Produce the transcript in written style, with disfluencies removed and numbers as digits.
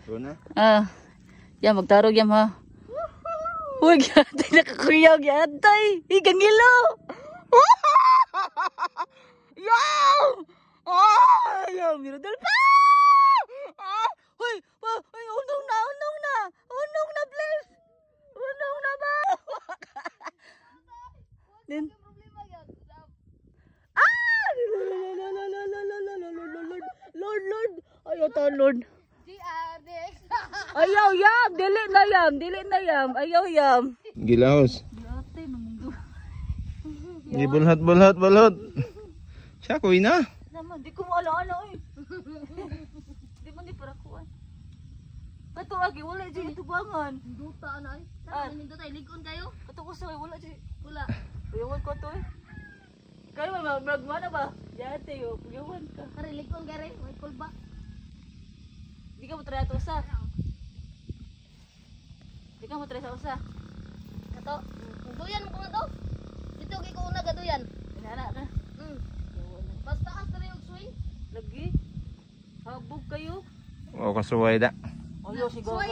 Runa? Yan, magtarog yan ha. Huwag yatay, nakakuyog yatay. Ikan ngilo. Yaw! Yaw, miradal pa! Hoy, unong na, please. Unong na ba? Din. Lord. Ayaw ta, Lord. Ayaw yam, dili na yam. Ayaw yam. Gilaos. Yatay, namunggo. Gibulhat. Siya ko ina. Naman, di ko maala-ala oy. Di man di para kuan. Kato lagi wala di tubangan. Duta na ay. Saan nindot ay ligon kayo? Kato ko sa wala di. Wala. Ayawan ko to eh. Kayo mag mana ba? Yate yo, ayawan ka. Kare ligon kare, may kulba. Di ka mo try ato usa. Di ka mo try sa usa. Kato, duyan ko na to. Dito kay ko una gaduyan. Inana na. Basta as dali og swing. Lagi. Habog kayo. O kasuway da. Ayaw siguro.